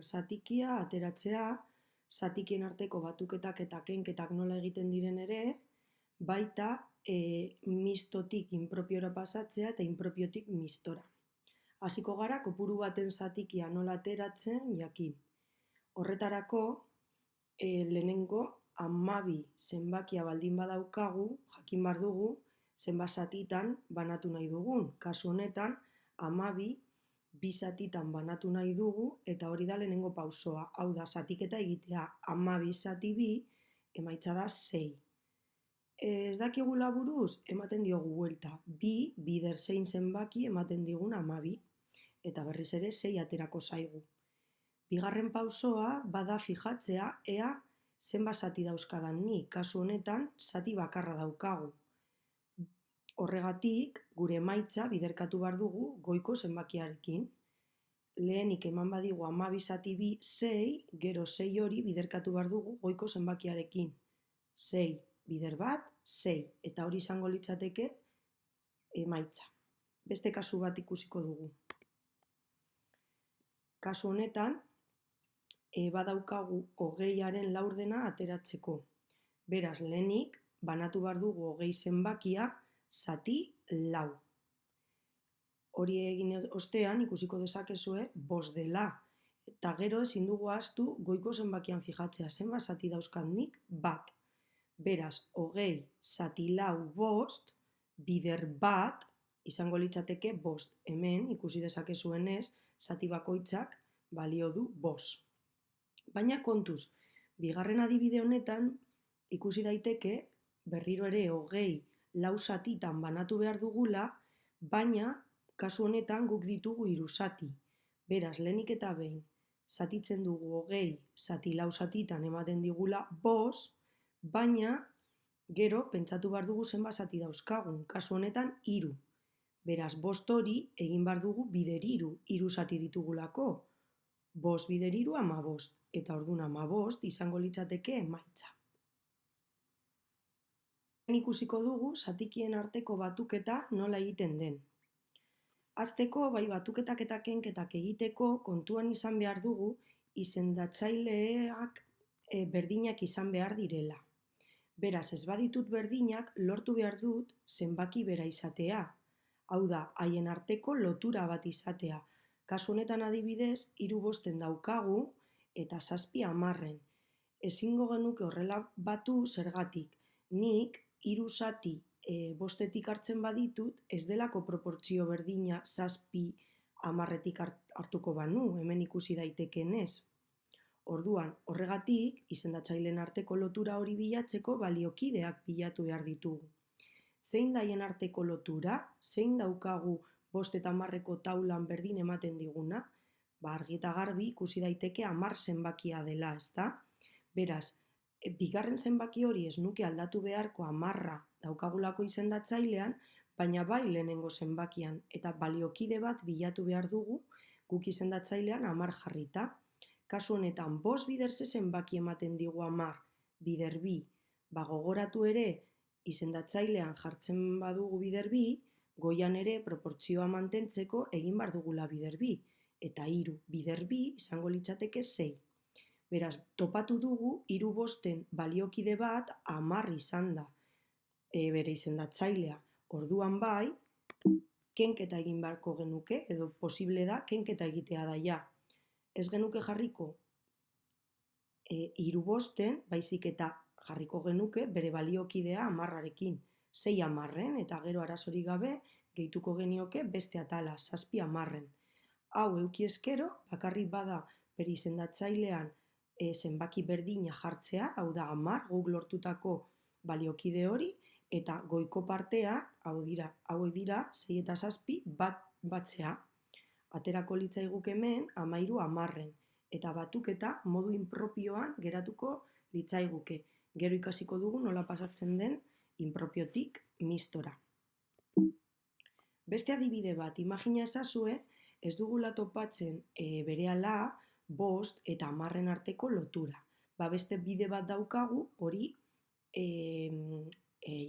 Zatikia ateratzea, zatikien arteko batuketak eta kenketak nola egiten diren ere, baita mistotik inpropiora pasatzea eta inpropiotik mistora. Hasiko gara kopuru baten zatikia nola ateratzen jakin. Horretarako, lehenengo 12 zenbakia baldin badaukagu, jakin behar dugu, zenbat zatitan banatu nahi dugun. Kasu honetan, 12 bi zatitan banatu nahi dugu, eta hori da lehenengo pausoa. Hau da, zatiketa egitea 12 zati 2, emaitza da 6. Ez dakigula buruz, ematen diogu buelta. 2 bider zein zenbaki ematen digun 12. Eta berriz ere 6 aterako zaigu. Bigarren pausoa bada fijatzea ea zenbat zati dauzkadan nik. Kasu honetan, zati bakarra daukagu. Horregatik, gure emaitza biderkatu behar dugu goiko zenbakiarekin. Lehenik eman badigu 12 zati 2, 6, gero 6 hori biderkatu behar dugu goiko zenbakiarekin. 6 bider bat, 6. Eta hori izango litzateke emaitza. Beste kasu bat ikusiko dugu. Kasu honetan, badaukagu 20aren laurdena ateratzeko. Beraz, lehenik, banatu behar dugu 20 zenbakia zati 4. Hori egin ostean ikusiko dezakezue 5 dela. Eta gero ezin dugu ahaztu goiko zenbakian fijatzea. Zenbat zati dauzkat nik? 1. Beraz, 20 zati 4 5, bider 1 izango litzateke 5. Hemen ikusi dezakezuenez, zati bakoitzak balio du 5. Baina kontuz, bigarren adibide honetan ikusi daiteke berriro ere 20 4 zatitan banatu behar dugula, baina kasu honetan guk ditugu 3 zati. Beraz, lehenik eta behin, zatitzen dugu 20 zati 4 zatitan ematen digula 5, baina gero pentsatu behar dugu zenbat zati dauzkagun, kasu honetan 3. Beraz, 5 hori egin behar dugu bider 3, 3 zati ditugulako. 5 bider 3, 15. Eta orduan 15 izango litzateke emaitza. Ikusiko dugu zatikien arteko batuketa nola egiten den. Hasteko, bai batuketak eta kenketak egiteko kontuan izan behar dugu izendatzaileak berdinak izan behar direla. Beraz, ez baditut berdinak, lortu behar dut zenbaki bera izatea. Hau da, haien arteko lotura bat izatea. Kasu honetan adibidez, 3 5 daukagu eta 7 10. Ezingo genuke horrela batu zergatik. Nik 3 zati 5etik hartzen baditut, ez delako proportzio berdina 7 10etik hartuko banu, hemen ikusi daitekeenez. Orduan, horregatik, izendatzaileen arteko lotura hori bilatzeko baliokideak bilatu behar ditugu. Zein daien arteko lotura? Zein daukagu 5 eta 10eko taulan berdin ematen diguna? Argi eta garbi ikusi daiteke 10 zenbakia dela, ezta? Beraz, bigarren zenbaki hori ez nuke aldatu beharko 10 daukagulako izendatzailean, baina bai lehenengo zenbakian, eta baliokide bat bilatu behar dugu guk izendatzailean 10 jarrita. Kasu honetan, 5 bider ze zenbaki ematen digu 10, bider 2. Gogoratu ere, izendatzailean jartzen badugu bider 2, goian ere proportzioa mantentzeko egin behar dugula bider 2. Eta 3 bider 2 izango litzateke 6. Beraz, topatu dugu 3 5en baliokide bat 10 izan da bere izendatzailea. Orduan bai, kenketa egin beharko genuke, edo posible da kenketa egitea da ja. Ez genuke jarriko 3 5en, baizik eta jarriko genuke bere baliokidea 10arekin. 6 10en, eta gero arazorik gabe gehituko genioke beste atala, 7 10en. Hau euki eskero, bakarrik bada bere izendatzailean zenbaki berdina jartzea, hau da 10, guk lortutako baliokide hori, eta goiko parteak, hauek dira, 6 eta 7, batzea. Aterako litzaiguk hemen 13 10en, eta batuketa modu inpropioan geratuko litzaiguke. Gero ikasiko dugu nola pasatzen den inpropiotik mistora. Beste adibide bat, imagina ezazue, ez dugula topatzen berehala 5 eta 10en arteko lotura. Beste bide bat daukagu hori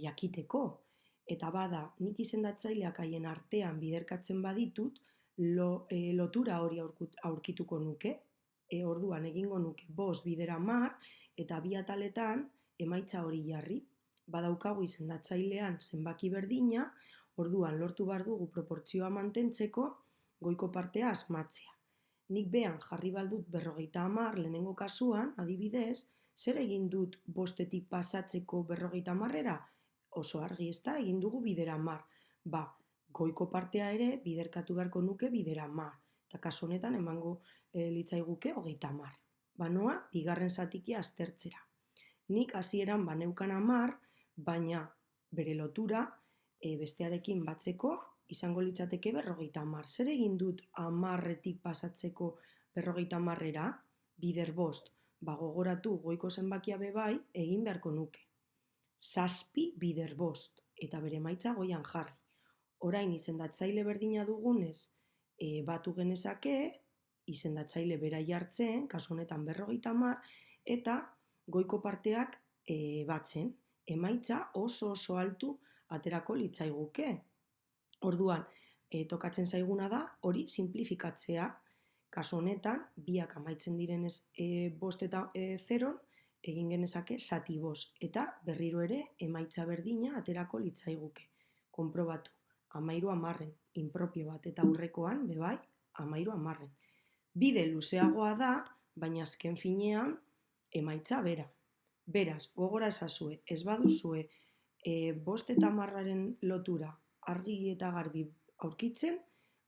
jakiteko. Eta bada, nik izendatzaileak haien artean biderkatzen baditut, lotura hori aurkituko nuke. Orduan egingo nuke 5 bider 10 eta bi ataletan emaitza hori jarri. Badaukagu izendatzailean zenbaki berdina, orduan lortu behar dugu proportzioa mantentzeko goiko partea asmatzea. Nik behan jarri baldut 50 lehenengo kasuan, adibidez, zer egin dut 5etik pasatzeko 50era? Oso argi ez da, egin dugu bider 10. Goiko partea ere biderkatu beharko nuke bider 10. Eta kasu honetan emango litzaiguke 30. Noa, bigarren zatikia aztertzera. Nik hasieran baneukan 10, baina bere lotura bestearekin batzeko izango litzateke 50. Zer egin dut 10etik pasatzeko 50era? Bider 5. Gogoratu goiko zenbakia bebai egin beharko nuke. 7 bider 5 eta bere emaitza goian jarri. Orain izendatzaile berdina dugunez batu genezake, izendatzaile bera jartzen, kasu honetan 50, eta goiko parteak batzen. Emaitza oso altu aterako litzaiguke. Orduan, tokatzen zaiguna da hori simplifikatzea. Kasu honetan, biak amaitzen direnez 5 eta 0, egin genezake zati 5, eta berriro ere emaitza berdina aterako litzaiguke. Konprobatu, 13, inpropio bat, eta aurrekoan, bebai, 13. Bide luzeagoa da, baina azken finean emaitza bera. Beraz, gogora ezazue, ez baduzue 5 eta 10aren lotura argi eta garbi aurkitzen,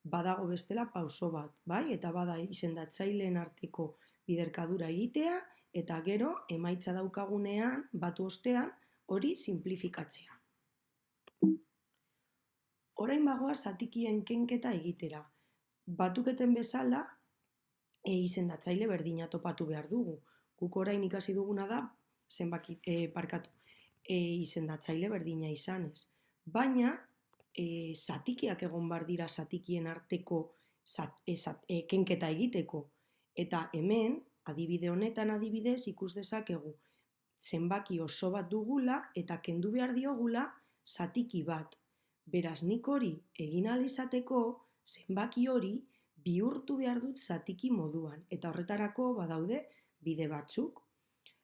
badago bestela pauso bat, bai? Eta bada izendatzaileen arteko biderkadura egitea, eta gero emaitza daukagunean, batu ostean, hori simplifikatzea. Orain bagoa zatikien kenketa egitera. Batuketen bezala, izendatzaile berdina topatu behar dugu. Guk orain ikasi duguna da, izendatzaile berdina izanez. Baina, zatikiak egon behar dira zatikien arteko kenketa egiteko. Eta hemen, adibide honetan adibidez, ikus dezakegu zenbaki oso bat dugula eta kendu behar diogula zatiki bat. Beraz, nik hori egin ahal izateko zenbaki hori bihurtu behar dut zatiki moduan. Eta horretarako badaude bide batzuk.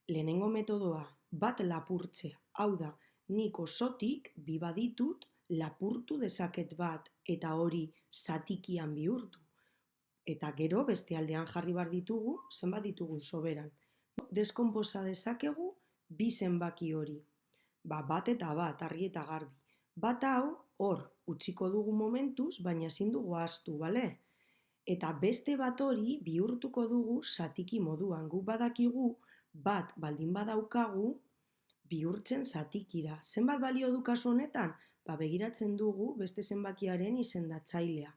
Lehenengo metodoa bat lapurtzea. Hau da, nik osotik bi baditut lapurtu dezaket bat eta hori zatikian bihurtu. Eta gero beste aldean jarri behar ditugu, zenbat ditugun soberan. Deskonposa dezakegu bi zenbaki hori. Bat eta bat, argi eta garbi. Bat hau, hor, utziko dugu momentuz, baina ezin dugu ahaztu, bale? Eta beste bat hori bihurtuko dugu zatiki moduan. Guk badakigu bat baldin badaukagu bihurtzen zatikira. Zenbat balio du kasu honetan? Begiratzen dugu beste zenbakiaren izendatzailea.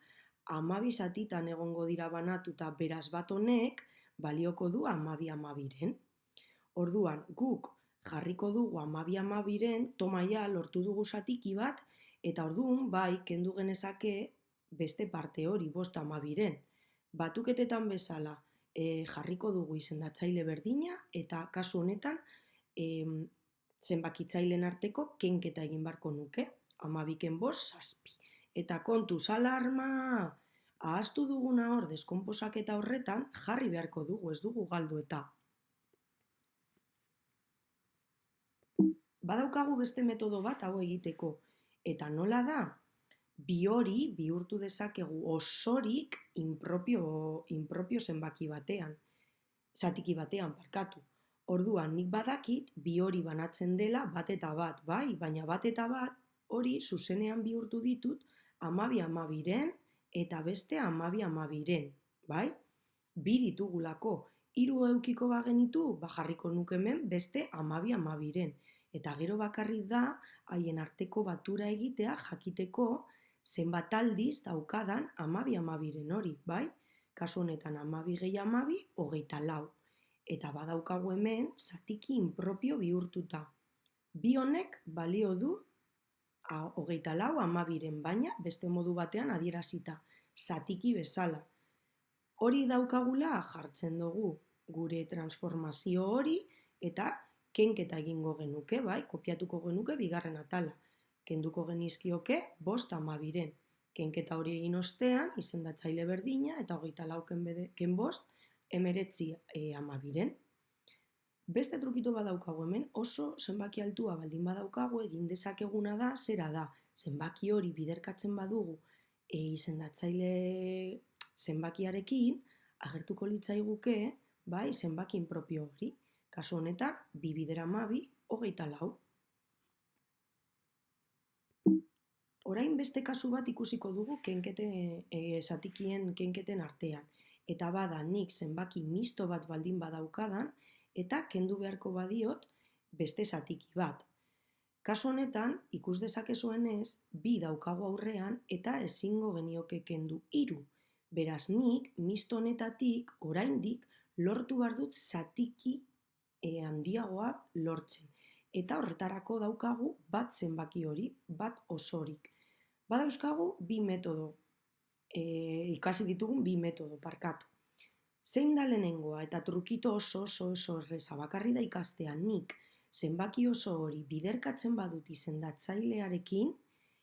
12 zatitan egongo dira banatuta, beraz bat honek balioko du 12-12ren. Orduan, guk jarriko dugu 12-12ren, tomaia lortu dugu zatiki bat, eta orduan bai kendu genezake beste parte hori 5-12ren. Batuketetan bezala jarriko dugu izendatzaile berdina, eta kasu honetan zenbakitzaileen arteko kenketa egin beharko nuke. 12ken 5, 7. Eta kontuz, alarma! Ahaztu duguna hor deskonposaketa horretan jarri beharko dugu, ez dugu galdu eta. Badaukagu beste metodo bat hau egiteko. Eta nola da? Bi hori bihurtu dezakegu osorik inpropio zenbaki batean. Zatiki batean, barkatu. Orduan, nik badakit bi hori banatzen dela bat eta bat, bai? Baina bat eta bat hori zuzenean bihurtu ditut 12-12ren eta beste 12-12ren, bai? Bi ditugulako, 3 eukiko bagenitu, jarriko nuke hemen beste 12-12ren. Eta gero bakarrik da, haien arteko batura egitea jakiteko zenbat aldiz daukadan 12-12ren hori, bai? Kasu honetan 12 - 12, 24. Eta badaukagu hemen zatiki inpropio bihurtuta. Bi honek balio du 24-12ren, baina beste modu batean adierazita, zatiki bezala. Hori daukagula jartzen dugu gure transformazio hori eta kenketa egingo genuke, bai, kopiatuko genuke bigarren atala. Kenduko genizkioke 5-12ren. Kenketa hori egin ostean, izendatzaile berdina eta 24ken 5 19:12. Beste trukito badaukagu hemen, oso zenbaki altua baldin badaukagu, egin dezakeguna da, zera da, zenbaki hori biderkatzen badugu izendatzaile zenbakiarekin, agertuko litzaiguke, bai, zenbaki inpropio hori. Kasu honetan, 2 × 12, 24. Orain beste kasu bat ikusiko dugu zatikien kenketen artean. Eta bada nik zenbaki misto bat baldin badaukadan, eta kendu beharko badiot beste zatiki bat. Kasu honetan, ikus dezakezuenez, 2 daukagu aurrean eta ezingo genioke kendu 3. Beraz, nik misto honetatik oraindik lortu behar dut zatiki handiagoa lortzen. Eta horretarako daukagu bat zenbaki hori, bat osorik. Badauzkagu 2 metodo, ikasi ditugun 2 metodo, barkatu. Zein da lehenengoa eta trukito oso erreza, bakarri da ikastea nik zenbaki oso hori biderkatzen badut izendatzailearekin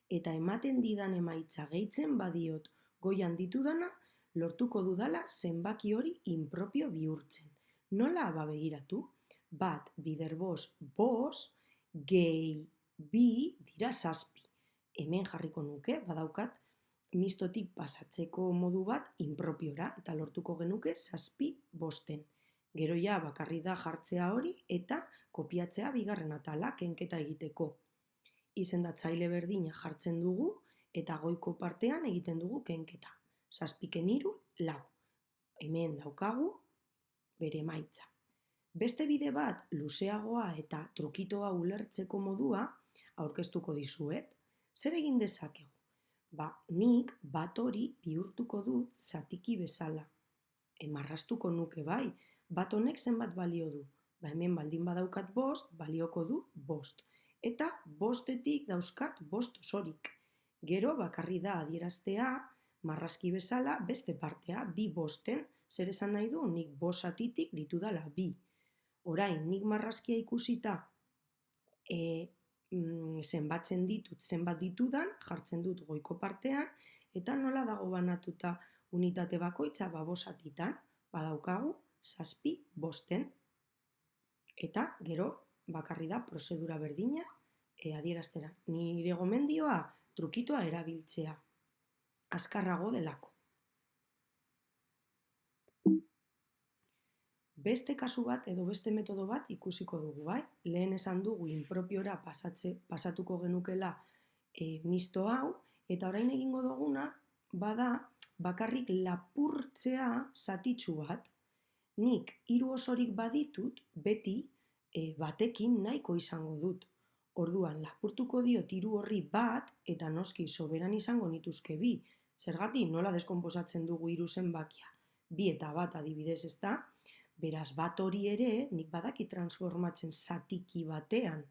eta ematen didan emaitza gehitzen badiot goian ditudana, lortuko dudala zenbaki hori inpropio bihurtzen. Nola begiratu? 1 bider 5 gehi 2 dira 7. Hemen jarriko nuke, badaukat mistotik pasatzeko modu bat inpropiora eta lortuko genuke 7/5. Gero ja bakarri da jartzea hori eta kopiatzea bigarren atala kenketa egiteko. Izendatzaile berdina jartzen dugu eta goiko partean egiten dugu kenketa. 7 × 3, 4. Hemen daukagu bere emaitza. Beste bide bat luzeagoa eta trukitoa ulertzeko modua aurkeztuko dizuet. Zer egin dezakegu? Nik bat hori bihurtuko dut zatiki bezala. Marraztuko nuke bai, bat honek zenbat balio du? Hemen baldin badaukat 5, balioko du 5. Eta 5etik dauzkat 5 osorik. Gero bakarri da adieraztea, marrazki bezala, beste partea, 2 5-en, zer esan nahi du? Nik 5 zatitik ditudala 2. Orain, nik marrazkia ikusita zenbatzen ditut, zenbat ditudan, jartzen dut goiko partean, eta nola dago banatuta unitate bakoitza 5 zatitan, badaukagu 7 5-en. Eta gero bakarri da prozedura berdina adieraztera. Nire gomendioa trukitoa erabiltzea, azkarrago delako. Beste kasu bat edo beste metodo bat ikusiko dugu, bai? Lehen esan dugu inpropiora pasatuko genukela misto hau, eta orain egingo duguna bada bakarrik lapurtzea zatitsu bat. Nik 3 osorik baditut, beti batekin nahiko izango dut. Orduan, lapurtuko diot 3 horri bat, eta noski soberan izango nituzke 2. Zergatik nola deskonposatzen dugu 3 zenbakia? 2 eta 1 adibidez, ezta? Beraz, bat hori ere, nik badaki transformatzen zatiki batean.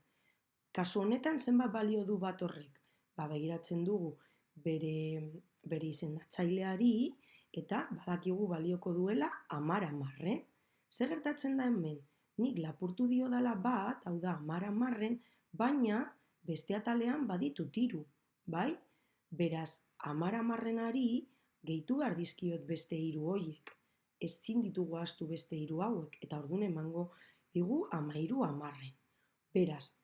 Kasu honetan, zenbat balio du bat horrek? Begiratzen dugu bere izendatzaileari, eta badakigu balioko duela 10/10. Zer gertatzen da hemen? Nik lapurtu diodala bat, hau da 10/10, baina beste atalean baditut 3, bai? Beraz, 10/10-ari gehitu behar dizkiot beste 3 horiek. Ezin ditugu ahaztu beste 3 hauek, eta orduan emango digu 13/10. Beraz,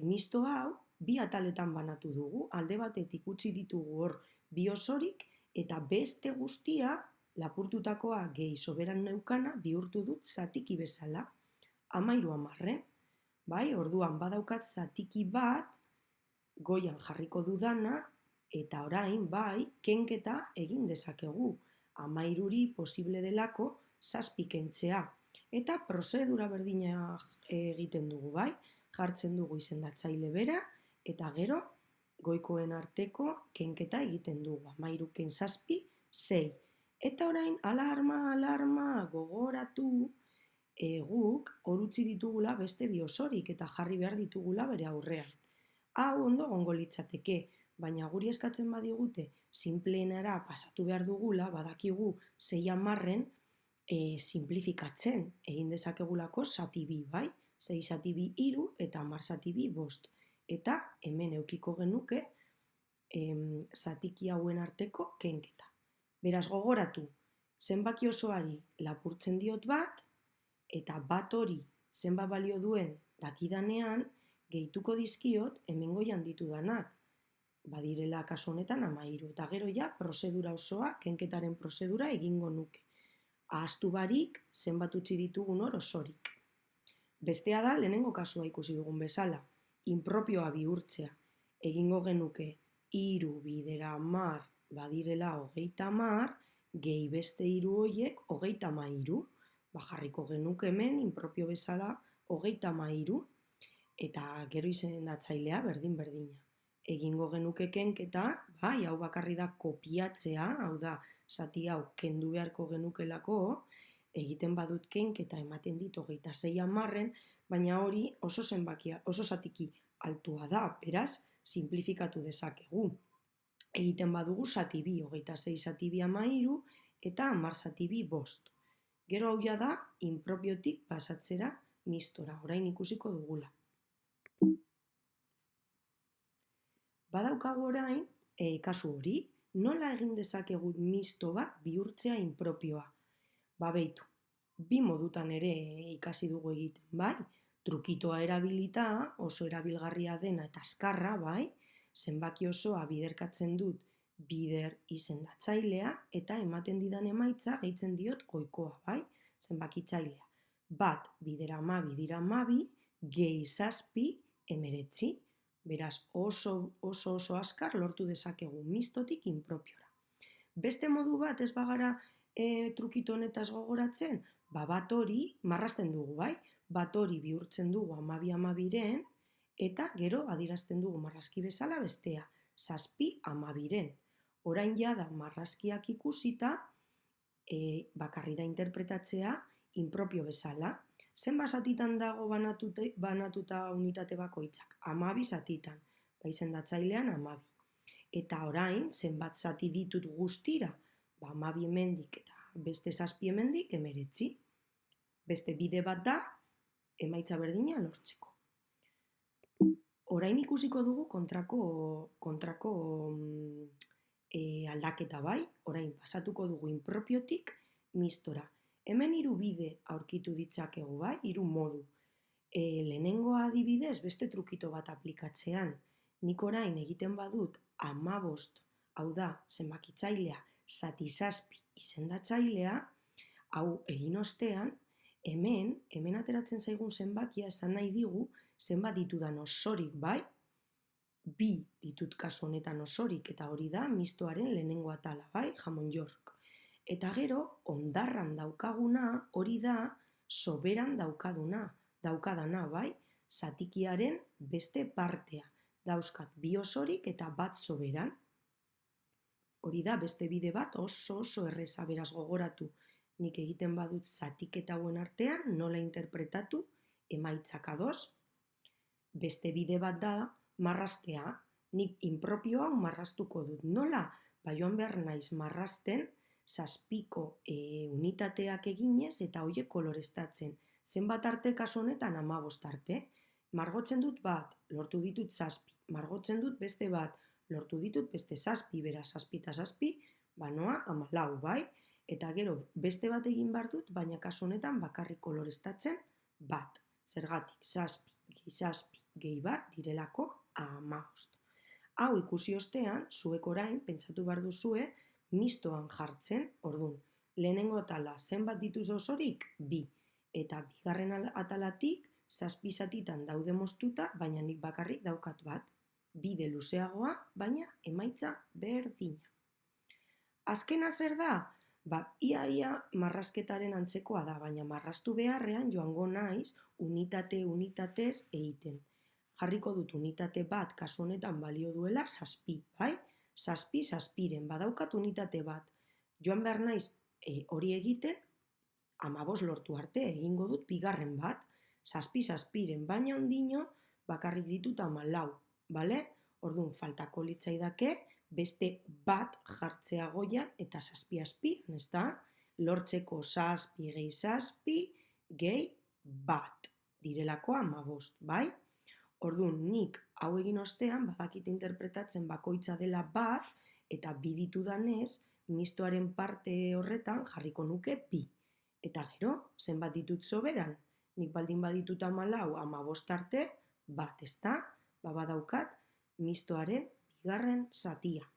misto hau 2 ataletan banatu dugu, alde batetik utzi ditugu hor 2 osorik, eta beste guztia, lapurtutakoa gehi soberan neukana, bihurtu dut zatiki bezala, 13/10. Bai, orduan badaukat zatiki bat, goian jarriko dudana, eta orain, bai, kenketa egin dezakegu. 13 posible delako 7 kentzea. Eta prozedura berdina egiten dugu, bai? Jartzen dugu izendatzaile bera, eta gero goikoen arteko kenketa egiten dugu. 13 ken 7, 6. Eta orain, alarma, gogoratu, guk hor utzi ditugula beste 2 osorik, eta jarri behar ditugula bere aurrean. Hau ondo egongo litzateke, baina guri eskatzen badigute sinpleenera pasatu behar dugula, badakigu 6/10 simplifikatzen egin dezakegulako zati 2, bai? 6 zati 2 3 eta 10 zati 2 5. Eta hemen eukiko genuke zatiki hauen arteko kenketa. Beraz, gogoratu, Zenbaki osoari lapurtzen diot bat, eta bat hori zenbat balio duen dakidanean, gehituko dizkiot hemengoian ditudanak. Badirela kasu honetan 13, eta gero ja prozedura osoa, kenketaren prozedura egingo nuke. Ahaztu barik, zenbat utzi ditugun hor osorik. Bestea da, lehenengo kasua ikusi dugun bezala, inpropioa bihurtzea. Egingo genuke 3 bidera 10 badirela 30, gehi beste 3 horiek 33. Jarriko genuke hemen, inpropio bezala 33, eta gero izendatzailea berdin-berdina. Egingo genuke kenketa, bai, hau bakarri da kopiatzea, hau da, zati hau kendu beharko genukelako, egiten badut kenketa ematen dit 26 hamarren, baina hori oso zenbakia, oso zatiki altua da, beraz, simplifikatu dezakegu. Egiten badugu zati bi, 26 zati bi 13, eta 10 zati bi 5. Gero hau ja da, inpropiotik pasatzera mistora, orain ikusiko dugula. Badaukagu orain, kasu hori, nola egin dezakegut misto bat bihurtzea inpropioa? Beitu, 2 modutan ere ikasi dugu egiten, bai? Trukitoa erabilita, oso erabilgarria dena eta azkarra, bai? Zenbaki osoa biderkatzen dut bider izendatzailea, eta ematen didan emaitza gehitzen diot goikoa, bai? Zenbakitzailea. 1 bidera 12 dira 12, gehi 7 19. Beraz, oso azkar lortu dezakegu mistotik inpropiora. Beste modu bat ez bagara trukito honetaz gogoratzen, bat hori marrazten dugu, bai? Bat hori bihurtzen dugu 12-12ren, eta gero adierazten dugu marrazki bezala bestea, 7-12ren. Orain jada marrazkiak ikusita, bakarri da interpretatzea inpropio bezala. Zenbat zatitan dago banatuta unitate bakoitzak? 12 zatitan, izendatzailean 12. Eta orain, zenbat zati ditut guztira? 12 hemendik eta beste 7 hemendik 19. Beste bide bat da, emaitza berdina lortzeko. Orain ikusiko dugu kontrako aldaketa, bai? Orain pasatuko dugu inpropiotik mistora. Hemen 3 bide aurkitu ditzakegu, bai? 3 modu. Lehenengoa adibidez beste trukito bat aplikatzean. Nik orain egiten badut 15, hau da, zenbakitzailea, zati 7 izendatzailea, hau egin ostean, hemen ateratzen zaigun zenbakia esan nahi digu, zenbat ditudan osorik, bai? 2 ditut kasu honetan osorik, eta hori da mistoaren lehenengo atala, bai? Jamon York. Eta gero, hondarran daukaguna, hori da, soberan daukadana, bai? Zatikiaren beste partea. Dauzkat 2 osorik eta 1 soberan. Hori da, beste bide bat oso erreza, beraz gogoratu. Nik egiten badut zatiketa hauen artean, nola interpretatu, emaitzak ados. Beste bide bat da, marraztea. Nik inpropio hau marraztuko dut. Nola? Joan behar naiz marrazten, 7ko unitateak eginez eta horiek koloreztatzen. Zenbat arte kasu honetan 15 arte. Margotzen dut bat, lortu ditut 7. Margotzen dut beste bat, lortu ditut beste 7, beraz 7 eta 7, banoa 14, bai? Eta gero beste bat egin behar dut, baina kasu honetan bakarrik koloreztatzen bat. Zergatik, 7 gehi 7 gehi bat direlako 15. Hau ikusi ostean, zuek orain, pentsatu behar duzue, mistoan jartzen, ordun. Lehenengo atala zenbat dituz osorik? 2. Eta bigarren atalatik 7 zatitan daude moztuta, baina nik bakarrik daukat bat. Bide luzeagoa, baina emaitza berdina. Azkena zer da? Ia marrazketaren antzekoa da, baina marraztu beharrean joango naiz unitatez egiten. Jarriko dut unitate bat, kasu honetan balio duela 7, bai? 7-7ren, badaukat unitate bat. Joan behar naiz hori egiten, 15 lortu arte egingo dut bigarren bat, 7-7ren, baina ondino bakarrik ditut 14, bale? Orduan, faltako litzaidake, beste bat jartzea goian eta 7-7, ez da? Lortzeko 7 gehi 7 gehi bat, direlako 15, bai? Orduan, nik hau egin ostean, badakit interpretatzen bakoitza dela bat, eta bi ditudanez, mistoaren parte horretan jarriko nuke bi. Eta gero, zenbat ditut soberan? Nik baldin baditut 14, 15 arte, bat, ezta? Badaukat mistoaren bigarren zatia.